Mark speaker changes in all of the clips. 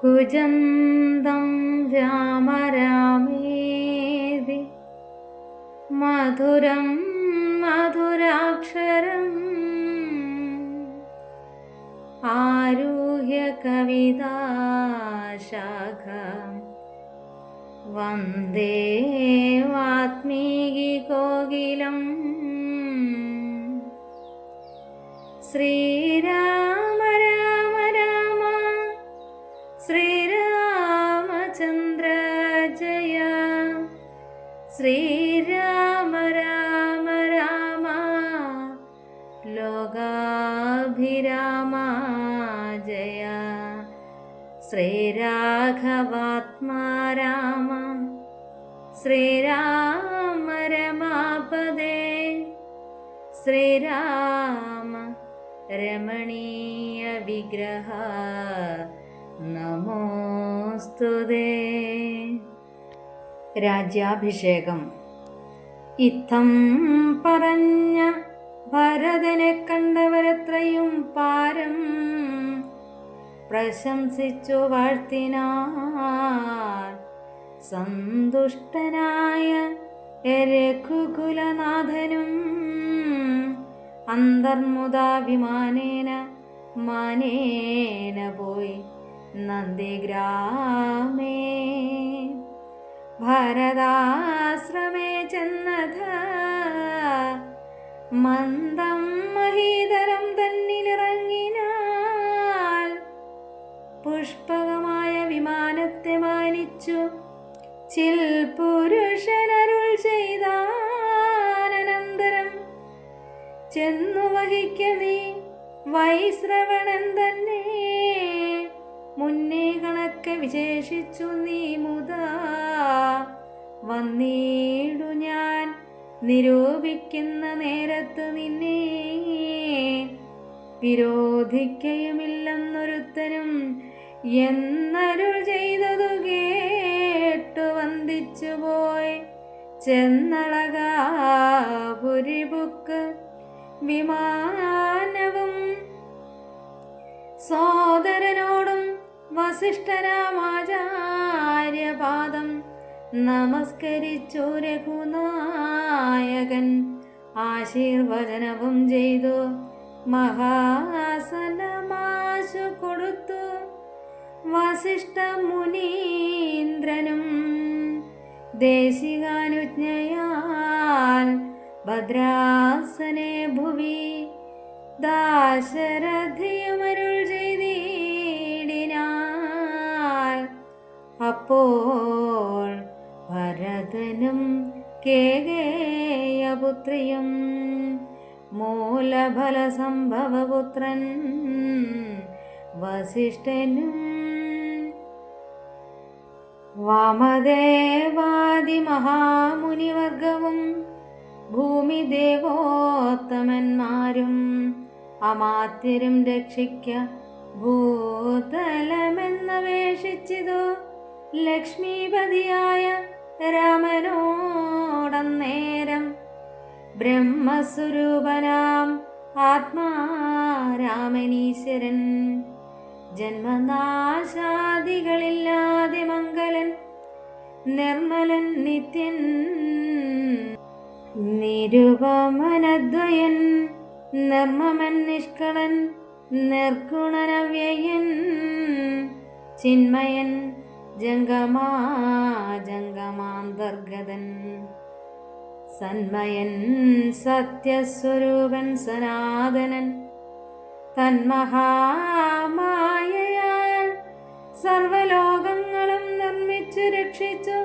Speaker 1: കുജന്തം രാമ രാമേതി മധുരം മധുരാക്ഷരം ആരുഹ്യ കവിതാശാഖാം വന്ദേ വാത്മീകി കോകിലം. ശ്രീരാമ രാമ രാമ ശ്രീരാമചന്ദ്ര ജയ, ശ്രീരാമ രാമ രാമ ലോകാഭിരാമ ജയ, ശ്രീരാഘവാത്മാ രാമ ശ്രീരാമ രമാപദേ, ശ്രീരാമ രമണീയ വിഗ്രഹ നമോസ്തുതേ. രാജ്യാഭിഷേകം. ഇത്തം പറഞ്ഞ ഭരതനെ കണ്ടവരത്രയും പാരം പ്രശംസിച്ചു വാഴ്ത്തിനാർ. സന്തുഷ്ടനായ രഘുകുലനാഥനും അന്തർമുദാ വിമാനേന മാനേന പോയി നന്ദിഗ്രാമേ ഭരതാശ്രമേ ചെന്നഥ മന്ദം മഹീതരം തന്നിലിറങ്ങിനാൽ പുഷ്പകമായ വിമാനത്തെ മാനിച്ചു ചിൽ പുരുഷനരുൾ ചെയ്താനന്തരം ചെന്നു വഹിക്ക നീ വൈശ്രവണൻ തന്നെ. മുന്നേ കണക്കെ വിശേഷിച്ചു നീ മുതാ വന്നീടു ഞാൻ നിരൂപിക്കുന്ന നേരത്ത് നിന്നെ വിരോധിക്കയുമില്ലെന്നൊരുത്തനും എന്നരുൾ ചെയ്തതു കേട്ടു വന്ദിച്ചു പോയി ചെന്നളകാപുരിബുക്ക് വിമാനവും സോദരനോടും വസിഷ്ഠരാമാചാര്യപാദം നമസ്കരിച്ചു രഘുനായകൻ. ആശീർവചനവും ചെയ്തു മഹാസനമാശു കൊടുത്തു വസിഷ്ഠ മുനീന്ദ്രനും. ദേശികാനുജ്ഞയാൽ ഭദ്രാസനെ ഭുവി ദാശരഥിയുമരുൾ ചെയ്തിടിനാൾ. അപ്പോൾ ഭരതനും കേകേയപുത്രിയും മൂലഫല സംഭവപുത്രൻ വസിഷ്ഠനും വാമദേവാദി മഹാമുനിവർഗവും ഭൂമിദേവോത്തമന്മാരും അമാത്യരും രക്ഷിക്ക ഭൂതലമെന്നപേക്ഷിച്ചിതു ലക്ഷ്മീപതിയായ രാമനോടന്നേരം. ബ്രഹ്മസ്വരൂപനാം ആത്മാരാമനീശ്വരൻ ജന്മനാശാദികളില്ലാതെ മംഗലൻ നിർമ്മലൻ നിത്യൻ നിരുപമനദ്വയൻ നിർമ്മമൻ നിഷ്കളൻ നിർഗുണനവ്യയൻ ചിന്മയൻ ജംഗമാന്തർഗതൻ സന്മയൻ സത്യസ്വരൂപൻ സനാതനൻ തന്മഹാമായയാൽ സർവലോകങ്ങളും നിർമ്മിച്ചു രക്ഷിച്ചു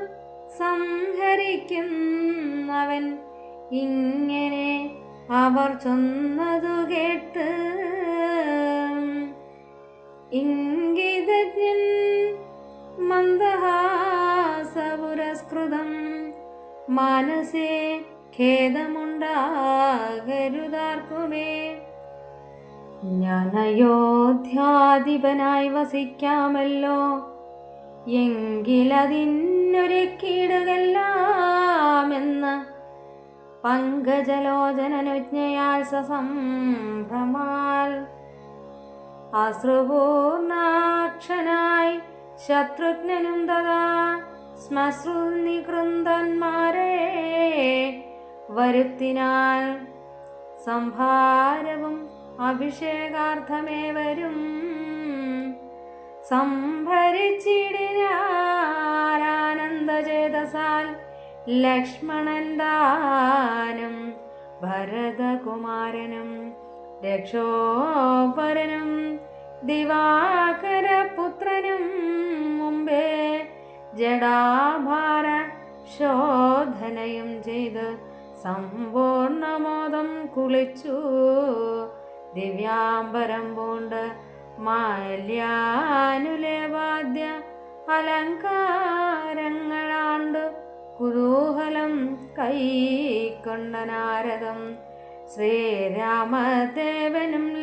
Speaker 1: സംഹരിക്കുന്നവൻ. ഇങ്ങനെ അവർ ചൊന്നതു കേട്ട് ഇംഗിതജ്ഞൻ മന്ദഹാസപുരസ്കൃതം മനസേ ഖേദമുണ്ടാകരുതാർക്കുമേ. ഞാൻ അയോധ്യാധിപനായി വസിക്കാമല്ലോ, എങ്കിലതിനൊരുക്കിയിടുകെല്ലാമെന്ന് പങ്കജലോചനനുജ്ഞയാൽ സസംഭ്രമാൽ അശ്രുപൂർണാക്ഷനായി ശത്രുഘ്നനും തഥാ ശ്മശ്രുനികൃന്ദന്മാരെ വരുത്തിനാൽ സംഭാരവും അഭിഷേകാർത്ഥമേവരും സംഭരിച്ചിടിനാരാനന്ദചേതസാൽ ലക്ഷ്മണൻ ദാനം ഭരതകുമാരനും രക്ഷോപരനും ദിവാകരപുത്രനും മുമ്പേ ജടാഭാര ശോധനയും ചെയ്ത് സമ്പൂർണമോദം കുളിച്ചു ദിവ്യാംബരം പൂണ്ട് മാല്യാനുലേവാദ്യ അലങ്കാരങ്ങളാണ്ട് കുതൂഹലം കൈക്കൊണ്ട നാരദം ശ്രീരാമദേവനും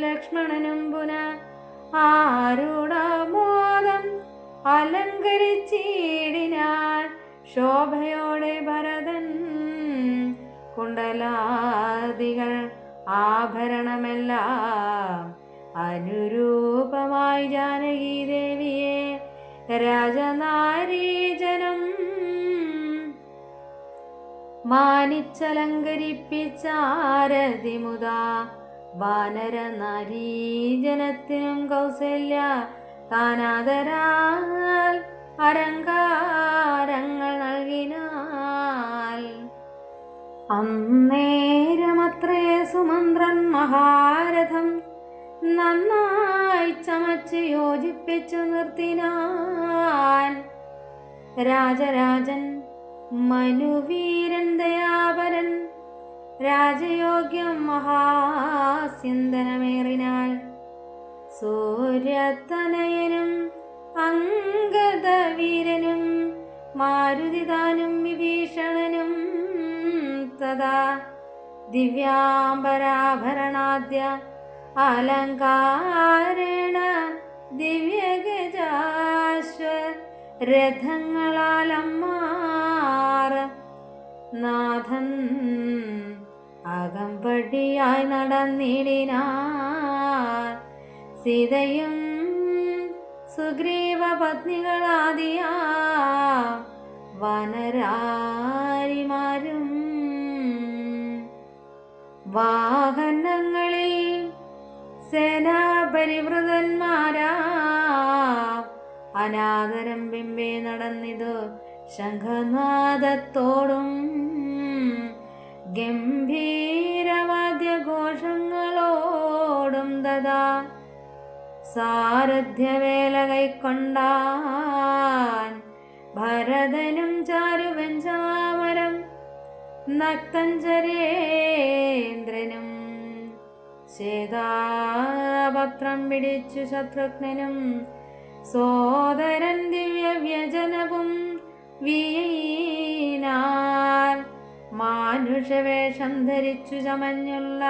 Speaker 1: ലക്ഷ്മണനും പുനഃ ആരുടമോദം അലങ്കരിച്ചിടിനാൻ ശോഭയോടെ ഭരതൻ കുണ്ടലാദികൾ ആഭരണമെല്ലാം അനുരൂപമായി ജാനകി ദേവിയെ രാജനാരീജനം മാനിച്ചലങ്കരിപ്പിച്ചാരതിമുതാ വാനര നാരീജനത്തിനും കൗസല്യ താനാദരാൽ അലങ്കാരങ്ങൾ നൽകിനാൽ അന്നേരമത്രേ സുമന്ത്രൻ മഹാരഥം നന്നായി ചമച്ച് യോജിപ്പിച്ചു നിർത്തിനാൻ രാജരാജൻ മനുവീരൻ ദയാപരൻ രാജയോഗ്യം മഹാസ്യന്തനമേറിനാൾ സൂര്യതനയനും അംഗദവീരനും മാരുതിദാനും വിഭീഷണനും തഥാ ദിവ്യാംബരാഭരണാദ്യ അലങ്കാരേണ ദിവ്യഗജാശ്വ രഥങ്ങളാലമ്മാർ നാഥൻ അകമ്പടിയായി നടന്നിടിനാൻ സീതയും സുഗ്രീവ പത്നികളാദിയാ വനരാരിമാരും വാഹനങ്ങളിൽ സേനാപരിവൃതന്മാരാ അനാദരം ബിംബേ നടന്നിതു ശംഖനാദത്തോടും ഗംഭീരവാദ്യഘോഷങ്ങളോടും തഥാ സാരഥ്യവേല കൈക്കൊണ്ടാൻ ഭരതനും ചാരുവെഞ്ചാമരം നക്തഞ്ചരേന്ദ്രനും ശ്വേതാപത്രം പിടിച്ചു ശത്രുഘ്നനും സോദരൻ ദിവ്യവ്യജനവും വീണാൽ മാനുഷവേഷം ധരിച്ചു ചമഞ്ഞുള്ള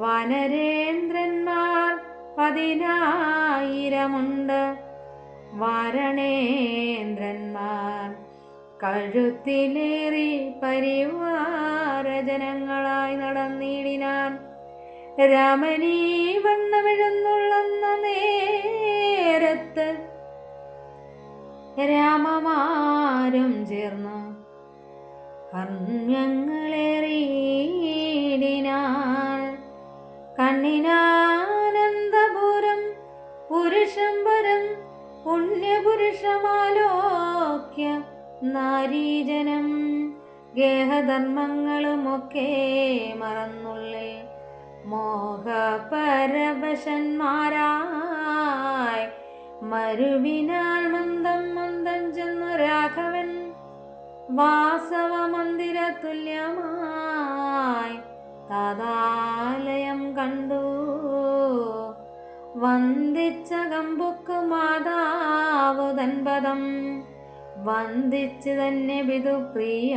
Speaker 1: വനരേന്ദ്രന്മാർ 10,000 വാരണേന്ദ്രന്മാർ കഴുത്തിലേറി പരിവാരജനങ്ങളായി നടന്നിടിനാൻ രാമനീ വണ്ണമെഴുന്നള്ളുന്ന നേരത്ത് രാമമാരും ചേർന്നു ഹർമ്മ്യങ്ങളേറിയിടിനാൻ കണ്ണിനാനന്ദപുരം പുരുഷംപരം പുണ്യപുരുഷമാലോക്യ നാരീജനം ഗേഹധർമ്മങ്ങളുമൊക്കെ മറന്നുള്ളേ മോഹപരവശന്മാരായി മരുവിനാൽ മന്ദം മന്ദം ചെന്നു രാഘവൻ വാസവ മന്ദിര തുല്യമായി താതാലയം കണ്ടു വന്ദിച്ച കമ്പുക്ക് മാതാവു തൻപദം വന്ദിച്ച് തന്നെ പിതൃപ്രിയമാരെയും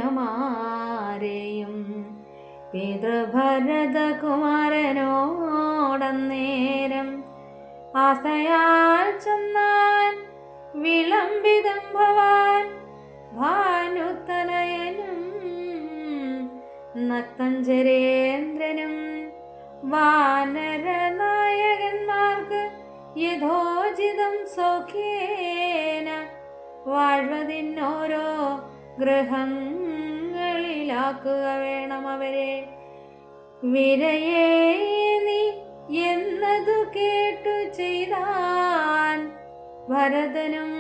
Speaker 1: പിതൃഭരതകുമാരനോടന്നേരം ആസയാൽ ചെന്നാൻ വിളംബിതം ഭവാൻ ഭാനുതനയനും നക്തഞ്ചരേന്ദ്രനും വാനരനായകന്മാർക്ക് യഥോചിതം സൗഖ്യേന വാഴ്വതിനോരോ ഗൃഹങ്ങളിലാക്കുക വേണം അവരെ. വിരയേ നീ എന്നതു കേട്ടു ചെയ്താൻ ഭരതനും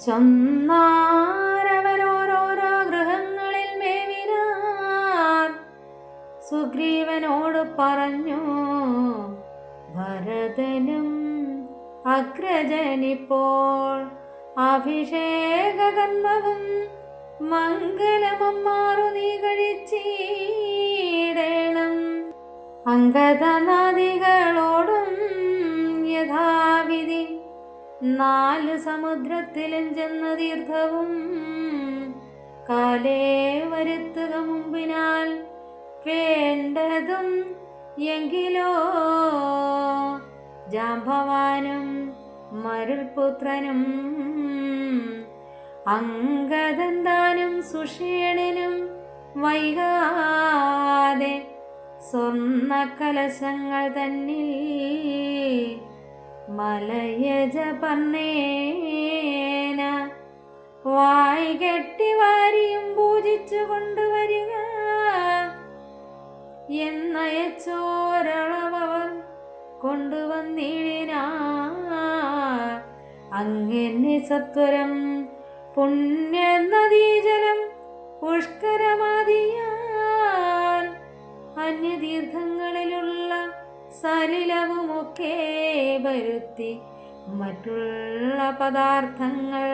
Speaker 1: ചൊന്നാരവരോരോരോ ഗൃഹങ്ങളിൽ മേവിനാർ. സുഗ്രീവനോട് പറഞ്ഞു ഭരതനും അഗ്രജനിപ്പോൾ അഭിഷേക കർമ്മവും മംഗലമമ്മാറു നീ കഴിച്ചിടേണം. അംഗദനാദികളോടും യഥാവിധി 4 സമുദ്രത്തിലും ചെന്ന് തീർത്ഥവും കാലേ വരുത്തുക മുമ്പിനാൽ വേണ്ടതും. എങ്കിലോ ജാംബവാനും മരുൾപുത്രനും അംഗദന്താനും സുഷേണനും വൈകാതെ സ്വർണ്ണ കലശങ്ങൾ തന്നിൽ മലയജ പർണേന വായി കെട്ടി വാരിയും പൂജിച്ചു കൊണ്ടുവരിക എന്നയച്ചോരളവർ കൊണ്ടുവന്നിടിനാ. അങ്ങനെ സത്വരം പുണ്യനദീജലം പുഷ്കരമാതിയാൽ അന്യതീർത്ഥങ്ങളിലുള്ള സലിലവുമൊക്കെ വരുത്തി മറ്റുള്ള പദാർത്ഥങ്ങൾ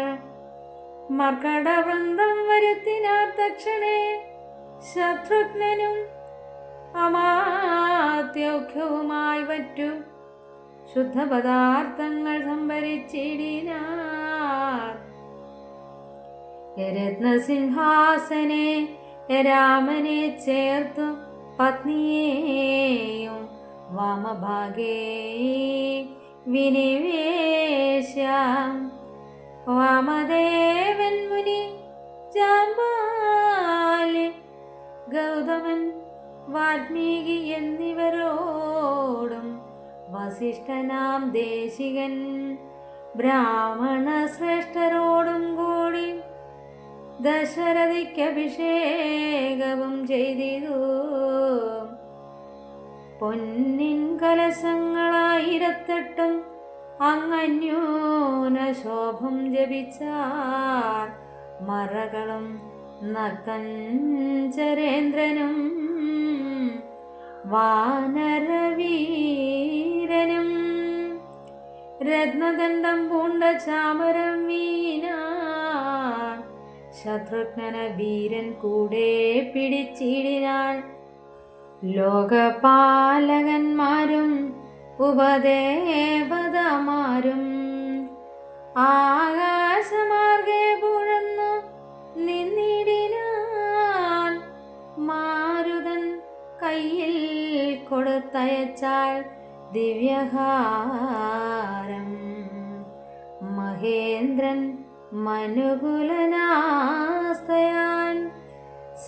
Speaker 1: മർക്കടവൃന്ദം വരുത്തിനാർ. തക്ഷണേ ശത്രുഘ്നനും അമാത്യൗഖ്യവുമായി മറ്റു ശുദ്ധപദാർത്ഥങ്ങൾ സംഭരിച്ചിടിനാർ. രത്നസിംഹാസനെ രാമനെ ചേർത്തു പത്നിയെയും വാമഭാഗേ വിനിവേശ. വാമദേവൻ മുനി ജാംബാലി ഗൗതമൻ വാൽമീകി എന്നിവരോടും വസിഷ്ഠനാം ദേശികൻ ബ്രാഹ്മണ ശ്രേഷ്ഠരോടും കൂടി ദശരഥിക്ക് അഭിഷേകവും ചെയ്തിതു. പൊന്നിൻ കലശങ്ങളായിരത്തെട്ടും അങ്ങന്യൂന ശോഭം ജപിച്ചാർ. മറകളും നക്കഞ്ചരേന്ദ്രനും വാനരവീരനും രത്നദണ്ഡം പൂണ്ട ചാമരം വീണാർ. ശത്രുഘ്നന വീരൻ കൂടെ പിടിച്ചിടിനാൾ. ലോകപാലകന്മാരും ഉപദേവതമാരും ആകാശമാർഗെ പുഴന്നു നിന്നിടിനാൻ. മാരുതൻ കയ്യിൽ കൊടുത്തയച്ചാൽ ദിവ്യഹാരം. മഹേന്ദ്രൻ മനുകുലനാസ്തയാൻ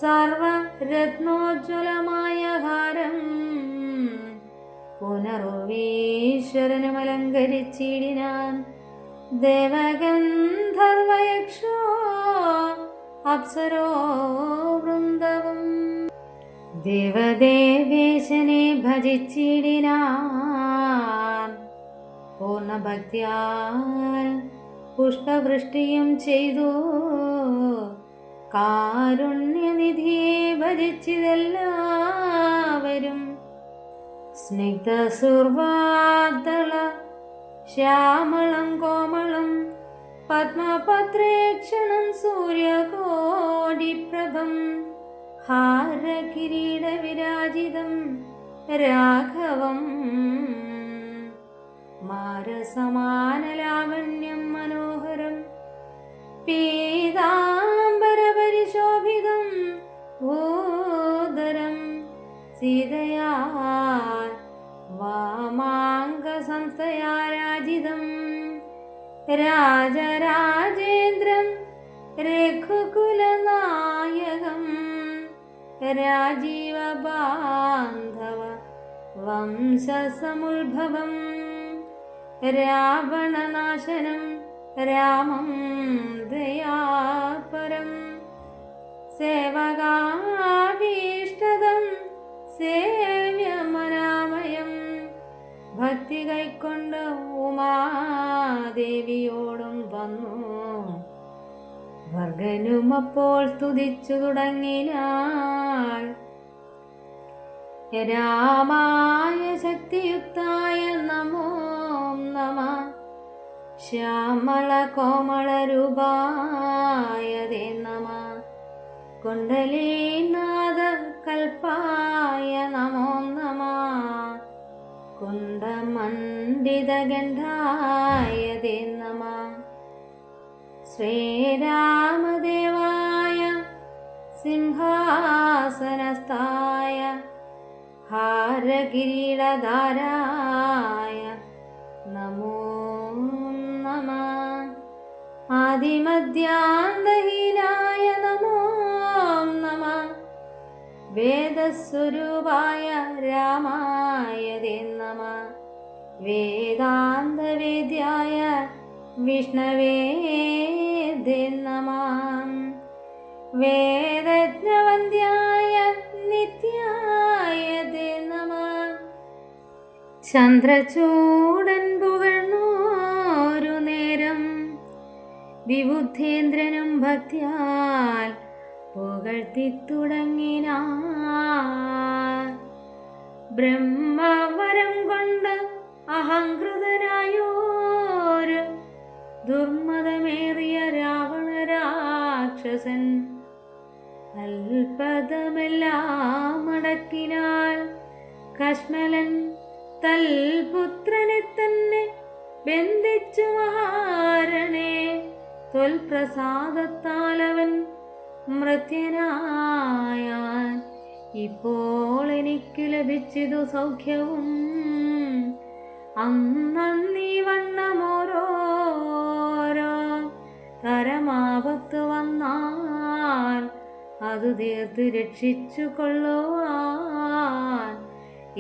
Speaker 1: സർവരത്നോജ്വലമായ ഹാരം പുനർവീശ്വരനും അലങ്കരിച്ചിടിനാൻ. ദേവഗന്ധർവയക്ഷോ അപ്സരോ വൃന്ദവും ദേവദേവേശനെ ഭജിച്ചിടിനാൻ. പൂർണ്ണഭക്തിയാൽ പുഷ്പവൃഷ്ടിയും ചെയ്തു. കാരുണ്യനിധിയെ ഭജിച്ചതെല്ലാവരും. സ്നിഗ്ധസുർവാദള ശ്യാമളം കോമളം പത്മപത്രേക്ഷണം സൂര്യകോടിപ്രഭം ഹാരകിരീടവിരാജിതം രാഘവം മാരസമാനലാവണ്യം മനോഹരം പീതാംബരപരിശോഭിതം ഭൂധരം സീതയാ വാമാംഗസംസ്ഥയാ രാജിതം രാജരാജേന്ദ്രം രഘുകുലനായകം രാജീവബാന്ധവ വംശസമുദ്ഭവം രാവണനാശനം രാമം ദയാപരം സേവകാഭീഷ്ടദം സേവ്യമനാമയം ഭക്തി കൈക്കൊണ്ട് ഉമാദേവിയോടും വന്നു ഭർഗനും അപ്പോൾ സ്തുതിച്ചു തുടങ്ങിനാൾ. രാമായ ശക്തിയുക്തായ നമോ നമഃ ശ്യാമള കോമള രൂപായ തേ നമഃ കുണ്ടലീനാഥ കൽപ്പായ നമോ നമഃ കുണ്ടമണ്ഡിതഗണ്ഡായ തേ നമഃ ശ്രീരാമദേവായ സിംഹാസനസ്ഥായ ഹാരകിരീടധാരായ നമോ നമഃ ആദിമധ്യാന്തഹീനായ നമോ നമഃ വേദസ്വരൂപായ രാമായ തേ നമഃ വേദാന്തവേദ്യായ വിഷ്ണവേ തേ നമഃ വേദജ്ഞവന്ദ്യായ നിത്യായ തേ നമഃ ചന്ദ്രചൂടൻ പുകഴ്ന്നോരു നേരം വിബുദ്ധേന്ദ്രനും ഭക്തിയാൽ പുകഴ്ത്തി തുടങ്ങിനാൻ. ബ്രഹ്മവരം കൊണ്ട് അഹങ്കൃതനായോരു ദുർമതമേറിയ രാവണ രാക്ഷസൻ അൽപതമെല്ലാം അടക്കിനാൽ കശ്മലൻ തൽപുത്രനെ തന്നെ ബന്ധിച്ചു മഹാരണേ ത്വൽപ്രസാദത്താലവൻ മൃത്യനായാൻ. ഇപ്പോൾ എനിക്ക് ലഭിച്ചതു സൗഖ്യവും അന്നീ വണ്ണമോരോരോ തരമാപത്ത് വന്നാൽ അതു തീർത്ത് രക്ഷിച്ചു കൊള്ളുവാൻ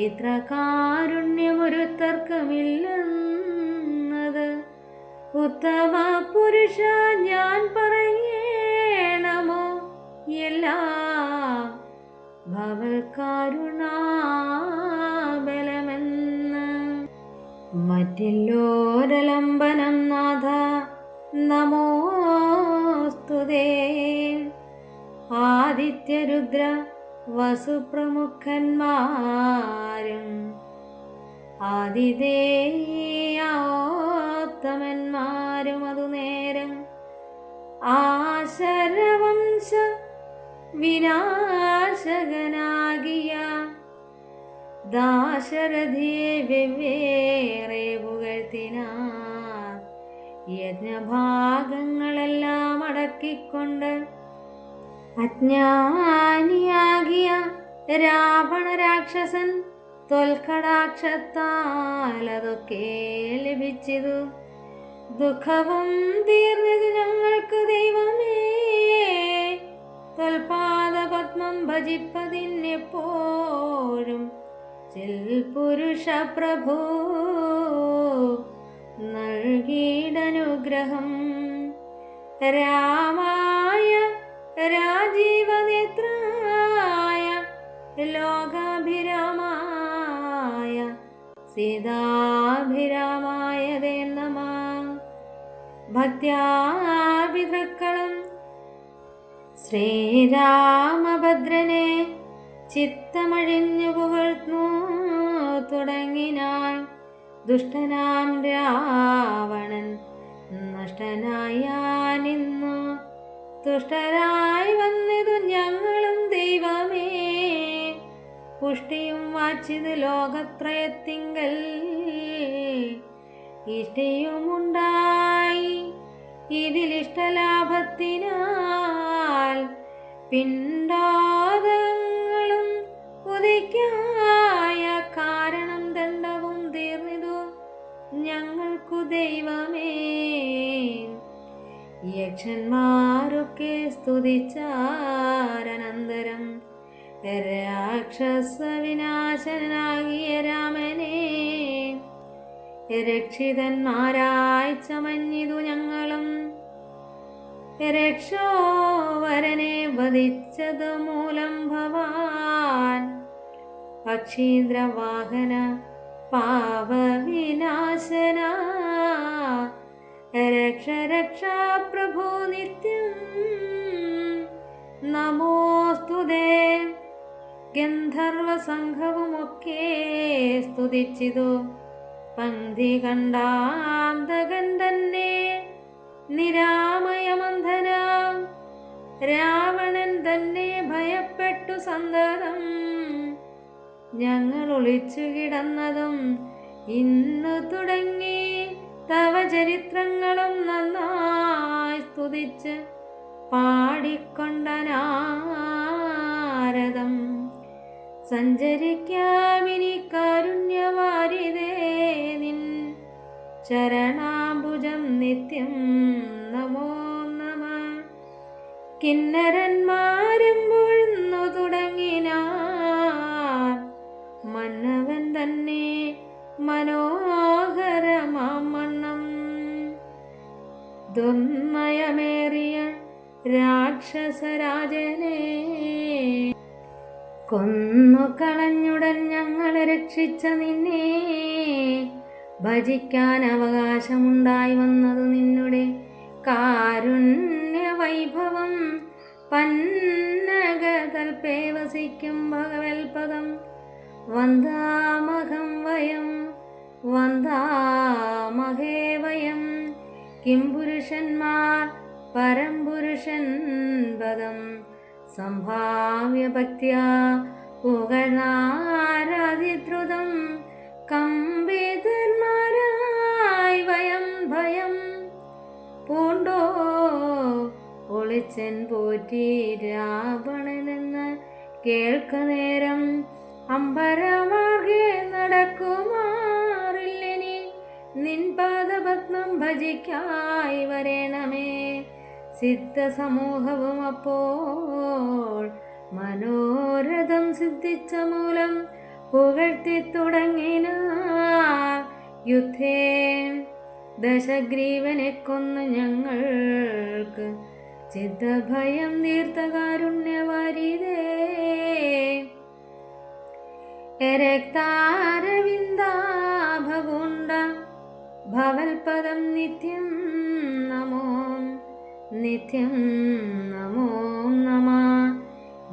Speaker 1: ഇത്ര കാരുണ്യമൊരുത്തർക്കുമില്ലെന്നത് ഉത്തമ പുരുഷ ഞാൻ പറയണമോ എല്ലാം ഭവൽക്കാരുണാബലമെന്ന്. മറ്റില്ലോരലംബനം നാഥ നമോസ്തുതേ. ആദിത്യരുദ്ര വസുപ്രമുഖന്മാരും ആതിഥേയോത്തമന്മാരും അതുനേരം ആശരവംശ വിനാശകനാകിയ ദാശരഥിയെ വെവ്വേറെ പുകഴ്ത്തിനാർ. യജ്ഞഭാഗങ്ങളെല്ലാം അടക്കിക്കൊണ്ട് അജ്ഞാനിയാകിയ രാവണ രാക്ഷസൻ ത്വൽകടാക്ഷത്താൽ അതൊക്കെ ലഭിച്ചതു. ദുഃഖവും തീർന്നതു ഞങ്ങൾക്ക് ദൈവമേ, ത്വൽപാദപത്മം ഭജിപ്പതിനെപ്പോഴും ചിൽപുരുഷ പ്രഭു നൽകിയിടനുഗ്രഹം. രാമായ രാജീവനേത്രായ ലോകാഭിരാമായ സീതാഭിരാമായ തേ നമഃ. ഭക്ത്യാ പിതൃക്കളും ശ്രീരാമഭദ്രനെ ചിത്തമഴിഞ്ഞു പുകഴ്ന്നു തുടങ്ങിനാൾ. ദുഷ്ടനാം രാവണൻ നഷ്ടനായാനിന്നു തുഷ്ടരായി വന്നിതു ഞങ്ങളും ദൈവമേ. പുഷ്ടിയും വാച്ചിത് ലോകത്രയത്തിങ്കൽ ഇഷ്ടിയുമുണ്ടായി ഇതിലിഷ്ടലാഭത്തിനാൽ പിണ്ടാദങ്ങളും ഉദിക്കായ കാരണം ദണ്ഡവും തീർന്നിതു ഞങ്ങൾക്കു ദൈവമേ. യക്ഷന്മാരൊക്കെ സ്തുതിച്ചാരനന്തരം രാക്ഷസ വിനാശനാകിയ രാമനെ രക്ഷിതന്മാരായി ചമഞ്ഞിതു ഞങ്ങളും. രക്ഷോവരനെ വധിച്ചതു മൂലം ഭവാൻ പക്ഷീന്ദ്രവാഹന പാപവിനാശന. രക്ഷ രക്ഷ പ്രഭോ നിത്യം നമോസ്തുതേ. ഗന്ധർവ സംഘവുമൊക്കെ സ്തുതിച്ചിതു. പന്തി കണ്ടാന്തകൻ തന്നെ നിരാമയമന്ധനാം രാവണൻ തന്നെ ഭയപ്പെട്ടു സന്തതം. ഞങ്ങൾ ഒളിച്ചു കിടന്നതും ഇന്നു തുടങ്ങി തവ ചരിത്രങ്ങളും നന്നായി സ്തുതിച്ച് പാടിക്കൊണ്ട നാരദം. സഞ്ചരിക്കാമിനി കാരുണ്യവാരിതേ നിൻ ചരണാംബുജം നിത്യം നമോ നമ. കിന്നരന്മാരും പൊഴുന്നു തുടങ്ങിനാർ മന്നവൻ തന്നെ മനോഹരമാമണ്ണം. ദുർനയമേറിയ രാക്ഷസരാജനെ കൊന്നു കളഞ്ഞുടൻ ഞങ്ങളെ രക്ഷിച്ച നിന്നെ ഭജിക്കാൻ അവകാശമുണ്ടായി വന്നതു നിന്നുടെ കാരുണ്യ വൈഭവം. പന്നഗതൽപേ വസിക്കും ഭഗവൽപദം വന്ദാമഹം വയം വന്ദാമഹേ വയം. കിം പുരുഷന്മാർ പരംപുരുഷൻ പദം സംഭാവ്യ ഭക്ത്യാ പുകഴ്ന്നാരാധിദ്രുതം. കമ്പിതന്മാരായി വയം ഭയം പൂണ്ടോ ഒളിച്ചൻ പോറ്റി രാവണനെന്ന് കേൾക്കുന്നേരം അമ്പരമാർഗെ നടക്കുമാറില്ലെനി നിൻ പാദപത്മം ഭജിക്കായി വരേണമേ. സിദ്ധസമൂഹവും അപ്പോൾ മനോരഥം സിദ്ധിച്ച മൂലം പുകഴ്ത്തി തുടങ്ങിനാർ. യുദ്ധേ ദശഗ്രീവനെ കൊന്നു ഞങ്ങൾക്ക് ചിത്തഭയം തീർത്ത കാരുണ്യവാരിതേ. രക്താരവിന്ദാഭപുണ്ട ഭവൽപദം നിത്യം നമോ നിത്യം നമോ നമ.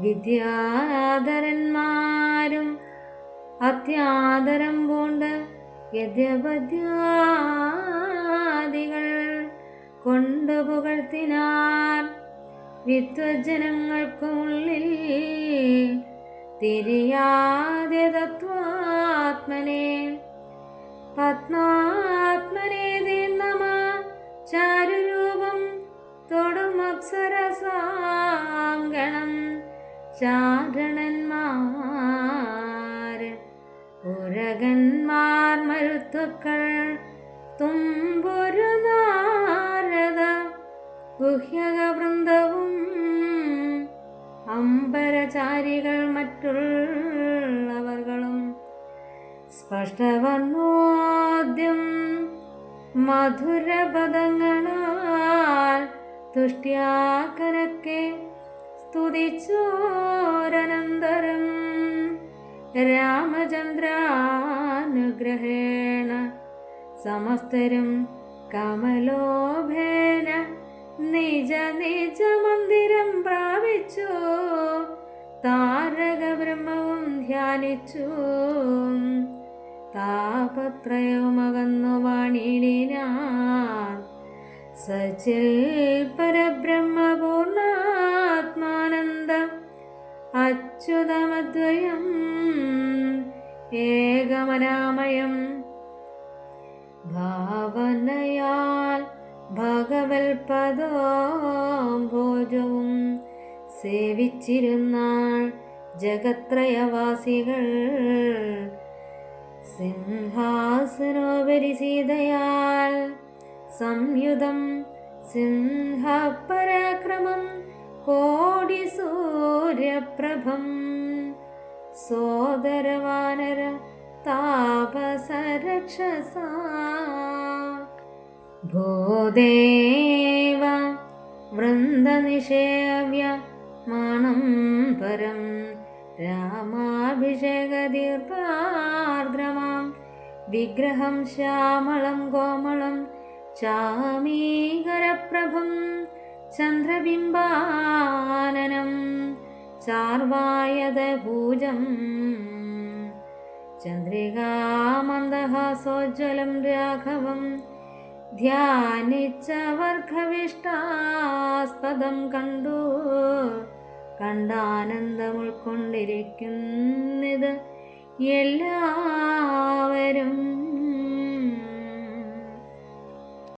Speaker 1: വിദ്യാധരന്മാരും അത്യാദരം പൂണ്ട് യജ്ഞപദ്യാദികൾ കൊണ്ടു പുകഴ്ത്തിനാർ. വിദ്വജ്ജനങ്ങൾക്കുള്ളിൽ തിരിയാതെ തത്വാത്മനെ പത്മാത്മനെ നമ. ചാരുരൂപം തൊടുമപ്സരസാംഗണം ചാരണന്മാർ ഉരകന്മാർ മരുത്തുക്കൾ തുമ്പൊരു നാരദ ഗുഹ്യക വൃന്ദവും അമ്പരചാരികൾ മറ്റുള്ളവർകളും സ്പഷ്ടവർണ്ണോദ്യം മധുരപദങ്ങളാൽ തുഷ്ട്യാക്കരക്കെ സ്തുതിച്ചോരനന്തരം രാമചന്ദ്രാനുഗ്രഹേണ സമസ്തരും കമലോഭേന നിജ നിജ മന്ദിരം പ്രാപിച്ചു. താരക ബ്രഹ്മവും ധ്യാനിച്ചു താപത്രയവുമകന്നു വാണിടിനാർ. സച്ചിൽ പരബ്രഹ്മപൂർണാത്മാനന്ദ അച്യുതമദ്വയം ഏകമനാമയം ഭാവനയാൽ ഭഗവൽപദോംഭോജവും സേവിച്ചിരുന്നാൾ ജഗത്രയവാസികൾ. സിംഹാസനോപരി സീതയാൽ സംയുതം സിംഹപരാക്രമം കോടിസൂര്യപ്രഭം. സോദരവാനര താപസരക്ഷസാ ഭൂദേവ വൃന്ദനിഷേവ്യ മാണം പരം രാമാഭിഷേകതീർത്ഥാർദ്രമാം വിഗ്രഹം ശ്യാമളം കോമളം ചാമീകരപ്രഭം ചന്ദ്രബിംബാനനം ചാർവായതഭൂജം ചന്ദ്രികാമന്ദഹാസോജ്വലം രാഘവം ധ്യാനിച്ചവർഗവിഷ്ടാസ്പദം കണ്ടാനന്ദം ഉൾക്കൊണ്ടിരിക്കുന്നിത് എല്ലാവരും.